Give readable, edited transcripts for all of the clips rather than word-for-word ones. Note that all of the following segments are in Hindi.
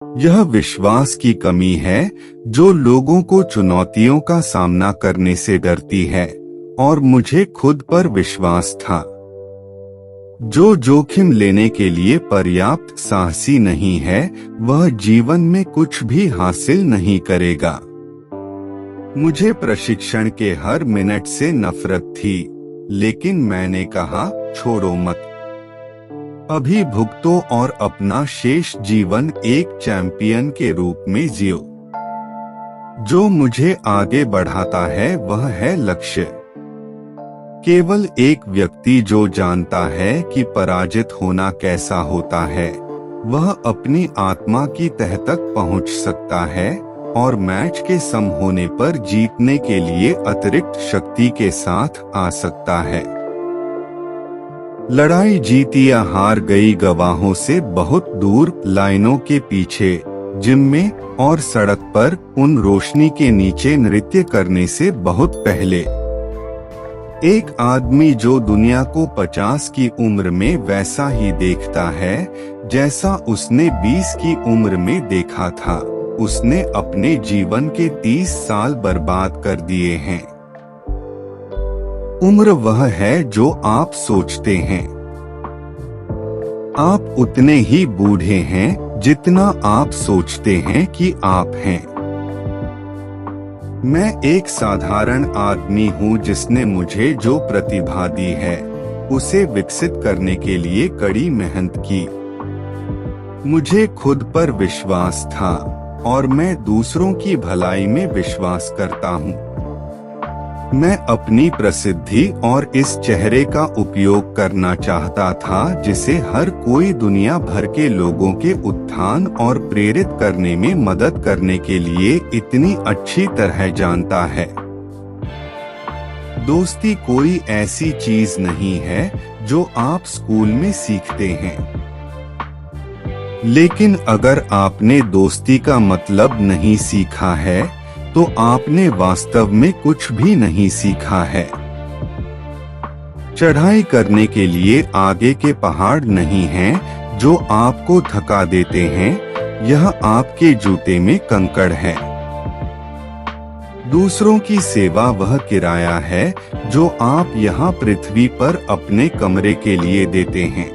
यह विश्वास की कमी है जो लोगों को चुनौतियों का सामना करने से डरती है, और मुझे खुद पर विश्वास था। जो जोखिम लेने के लिए पर्याप्त साहसी नहीं है, वह जीवन में कुछ भी हासिल नहीं करेगा। मुझे प्रशिक्षण के हर मिनट से नफरत थी, लेकिन मैंने कहा, छोड़ो मत। अभी भुगतो और अपना शेष जीवन एक चैंपियन के रूप में जियो। जो मुझे आगे बढ़ाता है वह है लक्ष्य। केवल एक व्यक्ति जो जानता है कि पराजित होना कैसा होता है, वह अपनी आत्मा की तह तक पहुंच सकता है और मैच के सम होने पर जीतने के लिए अतिरिक्त शक्ति के साथ आ सकता है। लड़ाई जीती या हार गई गवाहों से बहुत दूर, लाइनों के पीछे, जिम में और सड़क पर उन रोशनी के नीचे नृत्य करने से बहुत पहले। एक आदमी जो दुनिया को 50 की उम्र में वैसा ही देखता है जैसा उसने 20 की उम्र में देखा था, उसने अपने जीवन के 30 साल बर्बाद कर दिए हैं। उम्र वह है जो आप सोचते हैं। आप उतने ही बूढ़े हैं जितना आप सोचते हैं कि आप हैं। मैं एक साधारण आदमी हूँ जिसने मुझे जो प्रतिभा दी है, उसे विकसित करने के लिए कड़ी मेहनत की। मुझे खुद पर विश्वास था और मैं दूसरों की भलाई में विश्वास करता हूँ। मैं अपनी प्रसिद्धि और इस चेहरे का उपयोग करना चाहता था जिसे हर कोई दुनिया भर के लोगों के उत्थान और प्रेरित करने में मदद करने के लिए इतनी अच्छी तरह जानता है। दोस्ती कोई ऐसी चीज नहीं है जो आप स्कूल में सीखते हैं, लेकिन अगर आपने दोस्ती का मतलब नहीं सीखा है तो आपने वास्तव में कुछ भी नहीं सीखा है। चढ़ाई करने के लिए आगे के पहाड़ नहीं हैं जो आपको थका देते हैं, यह आपके जूते में कंकड़ है। दूसरों की सेवा वह किराया है जो आप यहाँ पृथ्वी पर अपने कमरे के लिए देते हैं।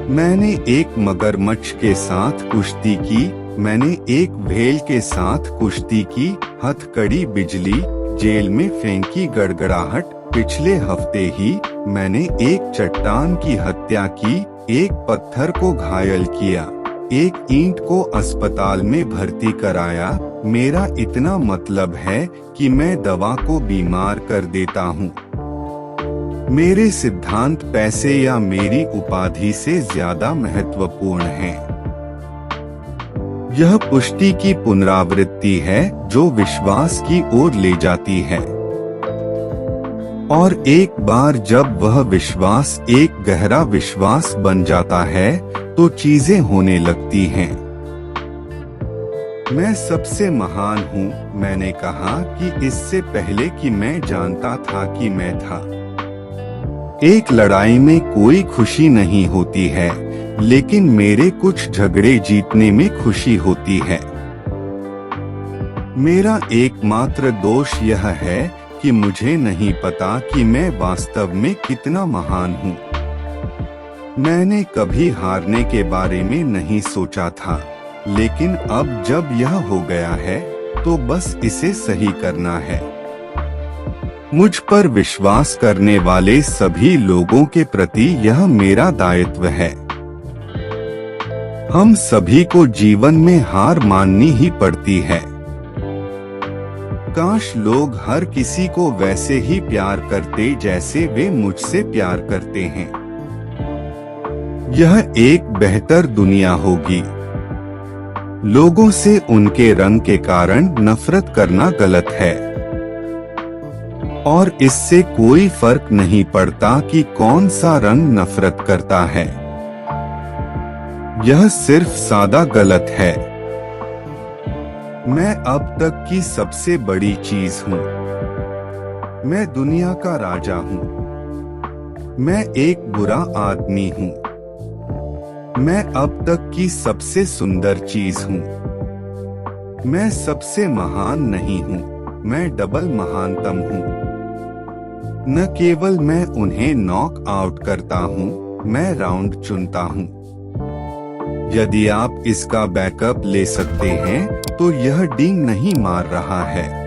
मैंने एक मगरमच्छ के साथ कुश्ती की, मैंने एक व्हेल के साथ कुश्ती की, हथकड़ी बिजली, जेल में फेंकी गड़गड़ाहट। पिछले हफ्ते ही मैंने एक चट्टान की हत्या की, एक पत्थर को घायल किया, एक ईंट को अस्पताल में भर्ती कराया। मेरा इतना मतलब है कि मैं दवा को बीमार कर देता हूँ। मेरे सिद्धांत पैसे या मेरी उपाधि से ज्यादा महत्वपूर्ण हैं। यह पुष्टि की पुनरावृत्ति है जो विश्वास की ओर ले जाती है, और एक बार जब वह विश्वास एक गहरा विश्वास बन जाता है तो चीजें होने लगती हैं। मैं सबसे महान हूँ, मैंने कहा कि इससे पहले कि मैं जानता था कि मैं था। एक लड़ाई में कोई खुशी नहीं होती है, लेकिन मेरे कुछ झगड़े जीतने में खुशी होती है। मेरा एकमात्र दोष यह है कि मुझे नहीं पता कि मैं वास्तव में कितना महान हूँ। मैंने कभी हारने के बारे में नहीं सोचा था, लेकिन अब जब यह हो गया है तो बस इसे सही करना है। मुझ पर विश्वास करने वाले सभी लोगों के प्रति यह मेरा दायित्व है। हम सभी को जीवन में हार माननी ही पड़ती है। काश लोग हर किसी को वैसे ही प्यार करते जैसे वे मुझसे प्यार करते हैं। यह एक बेहतर दुनिया होगी। लोगों से उनके रंग के कारण नफरत करना गलत है, और इससे कोई फर्क नहीं पड़ता कि कौन सा रंग नफरत करता है। यह सिर्फ सादा गलत है। मैं अब तक की सबसे बड़ी चीज हूँ। मैं दुनिया का राजा हूँ। मैं एक बुरा आदमी हूँ। मैं अब तक की सबसे सुंदर चीज हूँ। मैं सबसे महान नहीं हूँ, मैं डबल महानतम हूँ। न केवल मैं उन्हें नॉक आउट करता हूँ, मैं राउंड चुनता हूँ। यदि आप इसका बैकअप ले सकते हैं तो यह डींग नहीं मार रहा है।